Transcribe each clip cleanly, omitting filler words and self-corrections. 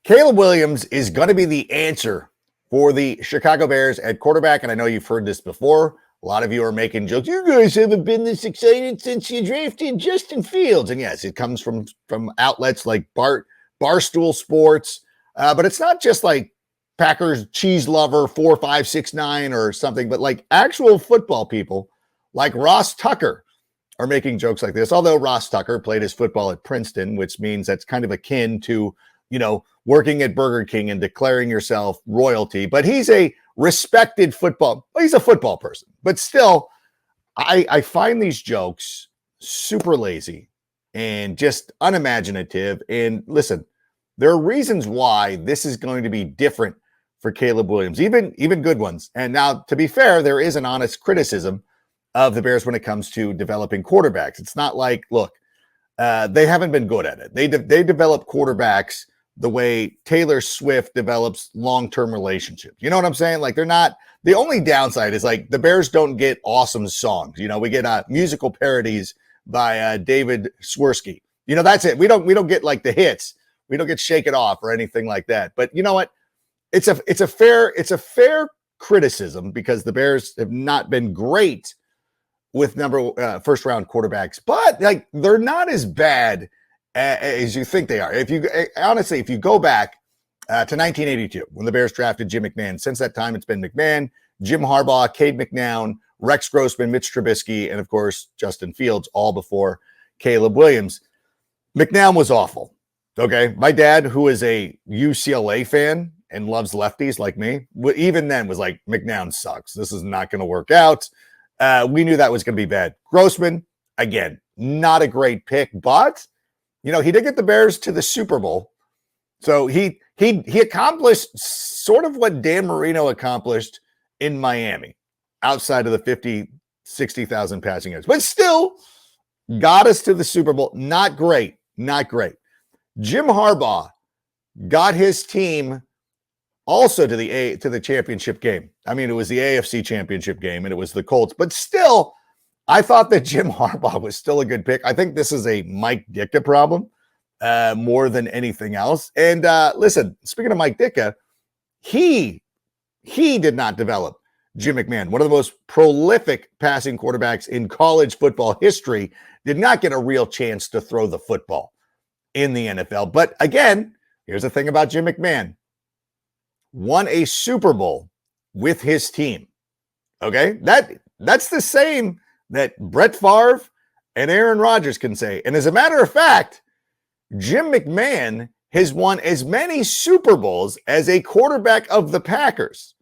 Caleb Williams is going to be the answer for the Chicago Bears at quarterback. And I know you've heard this before. A lot of you are making jokes. You guys haven't been this excited since you drafted Justin Fields. And yes, it comes from outlets like Barstool Sports. But it's not just like Packers cheese lover 4569 or something, but like actual football people like Ross Tucker are making jokes like this. Although Ross Tucker played his football at Princeton, which means that's kind of akin to, working at Burger King and declaring yourself royalty. But he's a respected he's a football person. But still, I find these jokes super lazy and just unimaginative. And listen, there are reasons why this is going to be different for Caleb Williams, even good ones. And now, to be fair, there is an honest criticism of the Bears when it comes to developing quarterbacks. It's not like, look, they haven't been good at it. They develop quarterbacks the way Taylor Swift develops long-term relationships. You know what I'm saying? Like, they're not, the only downside is like the Bears don't get awesome songs. We get musical parodies by David Swirsky. That's it. We don't get like the hits. We don't get Shake It Off or anything like that. But you know what? It's a fair criticism because the Bears have not been great with first round quarterbacks, but like they're not as bad as you think they are. If you go back to 1982 when the Bears drafted Jim McMahon, since that time it's been McMahon, Jim Harbaugh, Cade McNown, Rex Grossman, Mitch Trubisky, and of course Justin Fields, all before Caleb Williams. McNown was awful. Okay, my dad, who is a UCLA fan and loves lefties like me, even then was like, McNown sucks. This is not going to work out. We knew that was going to be bad. Grossman, again, not a great pick, but he did get the Bears to the Super Bowl. So he accomplished sort of what Dan Marino accomplished in Miami, outside of the 50, 60,000 passing yards, but still got us to the Super Bowl. Not great. Jim Harbaugh got his team also to the championship game. I mean, it was the AFC championship game and it was the Colts, but still, I thought that Jim Harbaugh was still a good pick. I think this is a Mike Ditka problem more than anything else. And listen, speaking of Mike Ditka, he did not develop Jim McMahon, one of the most prolific passing quarterbacks in college football history, did not get a real chance to throw the football in the NFL. But again, here's the thing about Jim McMahon. Won a Super Bowl with his team. Okay? That's the same that Brett Favre and Aaron Rodgers can say. And as a matter of fact, Jim McMahon has won as many Super Bowls as a quarterback of the Packers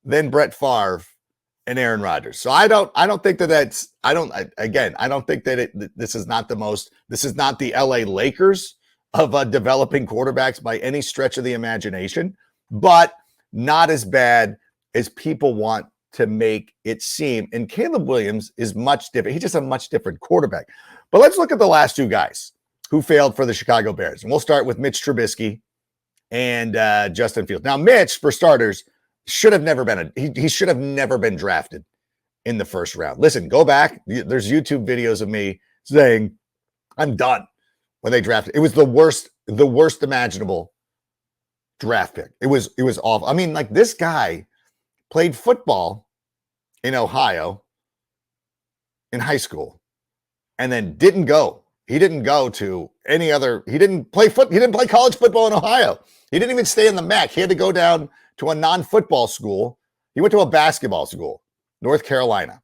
than Brett Favre and Aaron Rodgers. So I don't think that I don't think that this is not the LA Lakers of developing quarterbacks by any stretch of the imagination, but not as bad as people want to make it seem. And Caleb Williams is much different. He's just a much different quarterback. But let's look at the last two guys who failed for the Chicago Bears. And we'll start with Mitch Trubisky and Justin Fields. Now, Mitch, for starters, should have never been he should have never been drafted in the first round. Listen, go back. There's YouTube videos of me saying I'm done when they drafted. It was the worst imaginable draft pick. It was awful. I mean, like, this guy played football in Ohio in high school and then didn't go. He didn't go to any other. He didn't play college football in Ohio. He didn't even stay in the MAC. He had to go down to a non-football school. He went to a basketball school, North Carolina.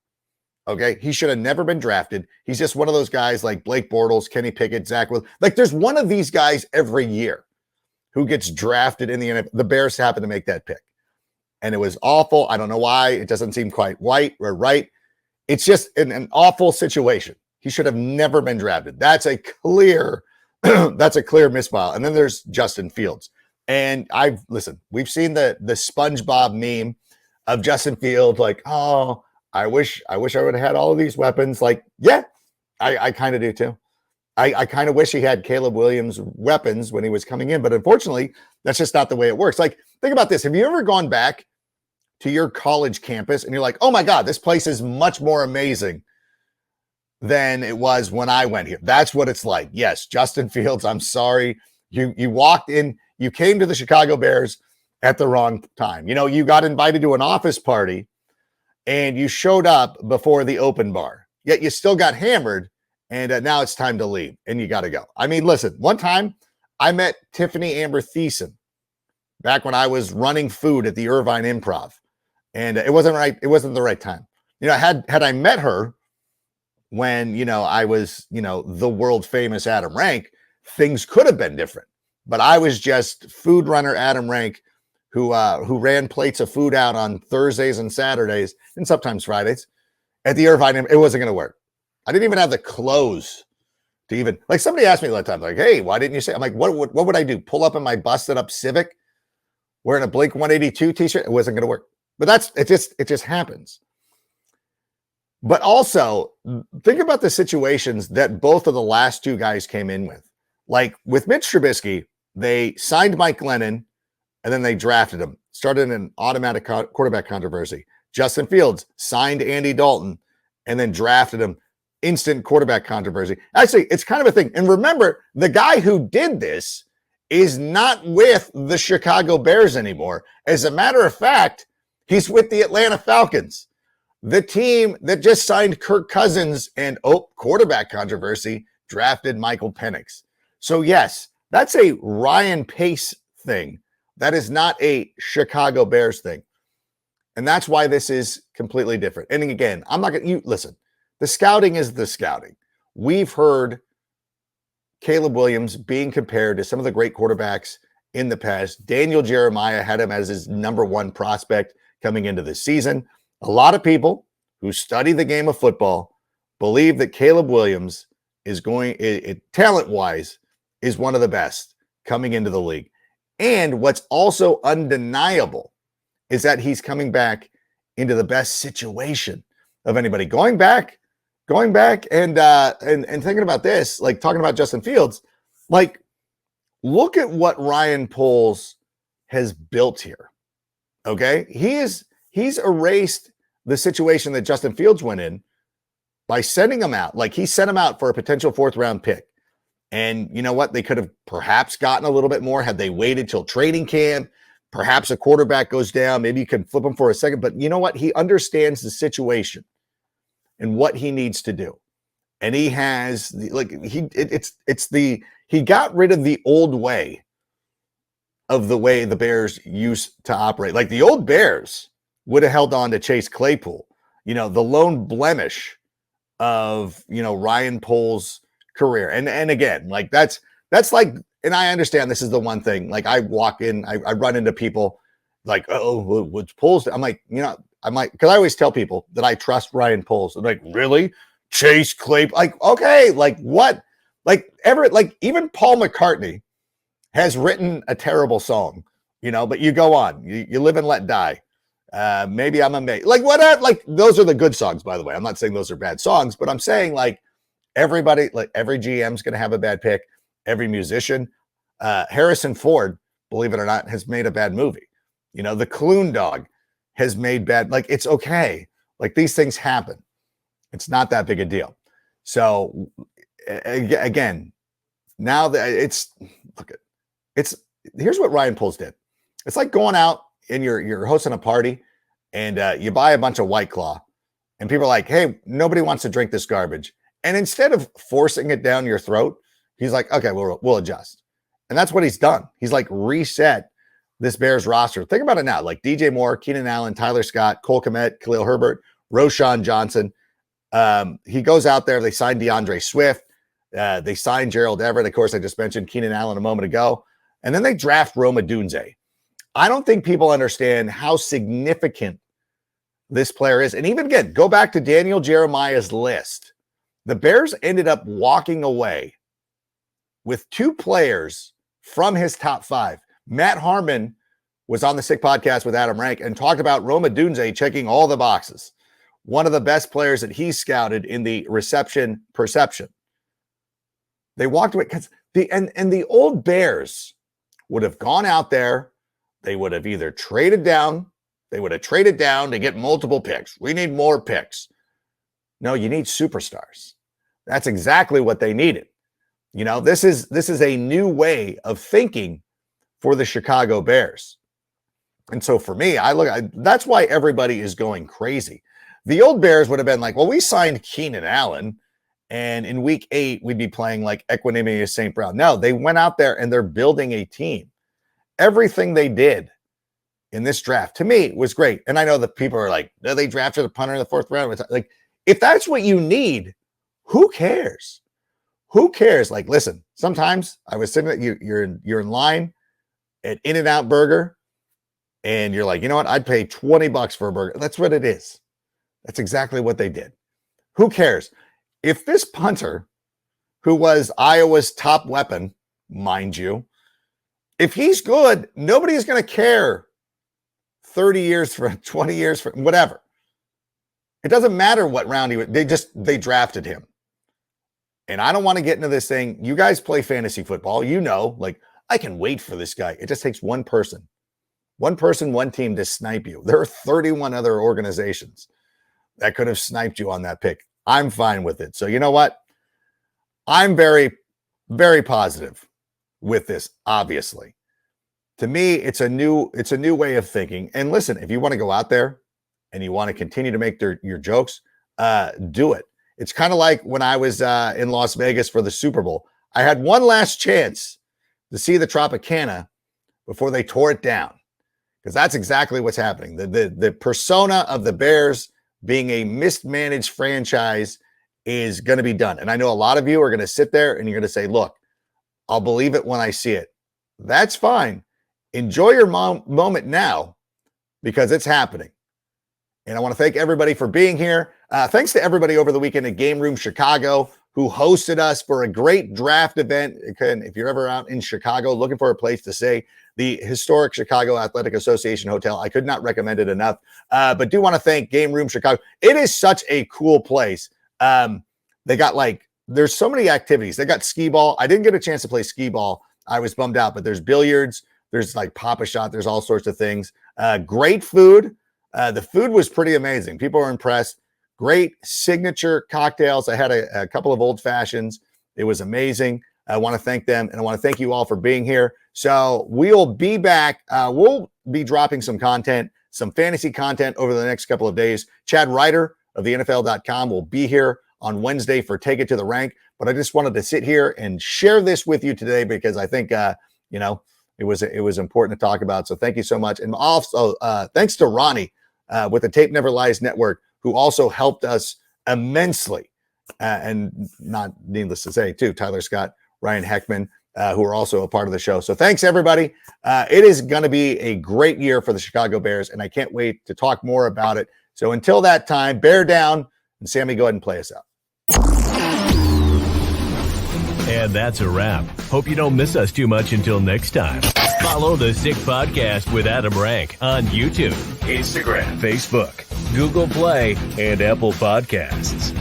Okay. He should have never been drafted. He's just one of those guys like Blake Bortles, Kenny Pickett, Zach Wilson. Like, there's one of these guys every year who gets drafted in the NFL. The Bears happen to make that pick. And it was awful. I don't know why. It doesn't seem quite right. It's just an awful situation. He should have never been drafted. That's a clear misfile. And then there's Justin Fields. And we've seen the SpongeBob meme of Justin Fields, like, oh, I wish I would have had all of these weapons. Like, yeah, I kind of do too. I kind of wish he had Caleb Williams' weapons when he was coming in, but unfortunately, that's just not the way it works. Like, think about this. Have you ever gone back to your college campus and you're like, oh my God, this place is much more amazing than it was when I went here? That's what it's like. Yes, Justin Fields, I'm sorry. You walked in, You came to the Chicago Bears at the wrong time. You got invited to an office party and you showed up before the open bar, yet you still got hammered. And now it's time to leave and you got to go. I mean, listen, one time I met Tiffany Amber Thiessen back when I was running food at the Irvine Improv, and it wasn't right. It wasn't the right time. Had I met her when, I was, the world famous Adam Rank, things could have been different. But I was just food runner Adam Rank, who ran plates of food out on Thursdays and Saturdays and sometimes Fridays at the Irvine. It wasn't going to work. I didn't even have the clothes to even, like, somebody asked me a lot of times, like, hey, why didn't you say? I'm like, what would I do? Pull up in my busted up Civic wearing a Blink 182 t-shirt? It wasn't going to work. But it just happens. But also think about the situations that both of the last two guys came in with. Like with Mitch Trubisky, they signed Mike Glennon and then they drafted him, started an automatic quarterback controversy. Justin Fields signed Andy Dalton and then drafted him, instant quarterback controversy. Actually, it's kind of a thing. And remember, the guy who did this is not with the Chicago Bears anymore. As a matter of fact, he's with the Atlanta Falcons, the team that just signed Kirk Cousins and, quarterback controversy, drafted Michael Penix. So yes, that's a Ryan Pace thing. That is not a Chicago Bears thing. And that's why this is completely different. And again, I'm not going to, listen, the scouting is the scouting. We've heard Caleb Williams being compared to some of the great quarterbacks in the past. Daniel Jeremiah had him as his number one prospect coming into the season. A lot of people who study the game of football believe that Caleb Williams is talent-wise, is one of the best coming into the league. And what's also undeniable is that he's coming back into the best situation of anybody. Going back and thinking about this, like talking about Justin Fields, like look at what Ryan Poles has built here. Okay, he's erased the situation that Justin Fields went in by sending him out. Like he sent him out for a potential 4th round pick. And you know what? They could have perhaps gotten a little bit more had they waited till training camp. Perhaps a quarterback goes down. Maybe you can flip him for a second. But you know what? He understands the situation and what he needs to do. And he has he got rid of the old way of the way the Bears used to operate. Like the old Bears would have held on to Chase Claypool, the lone blemish of, Ryan Poles' career. And again, like that's like, and I understand this is the one thing, like I walk in, I run into people like, oh, what's Poles? I'm like, because I always tell people that I trust Ryan Poles. They're like, really? Chase Claypool? Like, okay, like what? Like even Paul McCartney has written a terrible song, but you go on, you live and let die. Maybe I'm amazed. Like what? Like those are the good songs, by the way. I'm not saying those are bad songs, but I'm saying like everybody, like every GM's going to have a bad pick. Every musician, Harrison Ford, believe it or not, has made a bad movie. The Clune Dog has made bad. Like it's okay. Like these things happen. It's not that big a deal. So again, now that here's what Ryan Poles did. It's like going out and you're hosting a party and you buy a bunch of White Claw and people are like, hey, nobody wants to drink this garbage. And instead of forcing it down your throat, he's like, okay, we'll adjust. And that's what he's done. He's like reset this Bears roster. Think about it now. Like DJ Moore, Keenan Allen, Tyler Scott, Cole Kmet, Khalil Herbert, Roshan Johnson. He goes out there. They signed DeAndre Swift. They signed Gerald Everett. Of course, I just mentioned Keenan Allen a moment ago. And then they draft Rome Odunze. I don't think people understand how significant this player is. And even again, go back to Daniel Jeremiah's list. The Bears ended up walking away with 2 players from his top 5. Matt Harmon was on the Sick Podcast with Adam Rank and talked about Rome Odunze checking all the boxes. One of the best players that he scouted in the reception perception. They walked away because the old Bears would have gone out there. They would have either traded down. They would have traded down to get multiple picks. We need more picks. No, you need superstars. That's exactly what they needed. This is a new way of thinking for the Chicago Bears. And so for me, that's why everybody is going crazy. The old Bears would have been like, well, we signed Keenan Allen, and in week 8, we'd be playing like Equanimeous St. Brown. No, they went out there and they're building a team. Everything they did in this draft, to me, was great. And I know that people are like, no, they drafted a punter in the 4th round. It's like, if that's what you need, who cares? Who cares? Like, listen, sometimes I was sitting at you're in line at In-N-Out Burger, and you're like, you know what? I'd pay $20 for a burger. That's what it is. That's exactly what they did. Who cares? If this punter, who was Iowa's top weapon, mind you, if he's good, nobody's going to care 30 years for 20 years for whatever. It doesn't matter what round they drafted him. And I don't want to get into this thing. You guys play fantasy football. You know, like, I can wait for this guy. It just takes one person, one team to snipe you. There are 31 other organizations that could have sniped you on that pick. I'm fine with it. So you know what? I'm very, very positive with this, obviously. To me, it's a new way of thinking. And listen, if you want to go out there and you want to continue to make your jokes, do it. It's kind of like when I was in Las Vegas for the Super Bowl. I had one last chance to see the Tropicana before they tore it down, because that's exactly what's happening. The persona of the Bears being a mismanaged franchise is going to be done. And I know a lot of you are going to sit there and you're going to say, look, I'll believe it when I see it. That's fine. Enjoy your moment now, because it's happening. And I want to thank everybody for being here. Thanks to everybody over the weekend at Game Room Chicago who hosted us for a great draft event. If you're ever out in Chicago looking for a place to stay, the historic Chicago Athletic Association Hotel, I could not recommend it enough. But do want to thank Game Room Chicago. It is such a cool place. They got there's so many activities. They got skee ball. I didn't get a chance to play skee ball. I was bummed out, but there's billiards. There's like Pop-A-Shot. There's all sorts of things. Great food. The food was pretty amazing. People were impressed. Great signature cocktails. I had a couple of old fashions. It was amazing. I want to thank them, and I want to thank you all for being here. So we'll be back. We'll be dropping some content, some fantasy content over the next couple of days. Chad Ryder of the NFL.com will be here on Wednesday for Take It to the Rank. But I just wanted to sit here and share this with you today, because I think, it was important to talk about. So thank you so much. And also thanks to Ronnie with the Tape Never Lies Network, who also helped us immensely. And not needless to say, too, Tyler Scott, Ryan Heckman, who are also a part of the show. So thanks, everybody. It is going to be a great year for the Chicago Bears, and I can't wait to talk more about it. So until that time, bear down. And Sammy, go ahead and play us out. And that's a wrap. Hope you don't miss us too much until next time. Follow the Sick Podcast with Adam Rank on YouTube, Instagram, Facebook, Google Play, and Apple Podcasts.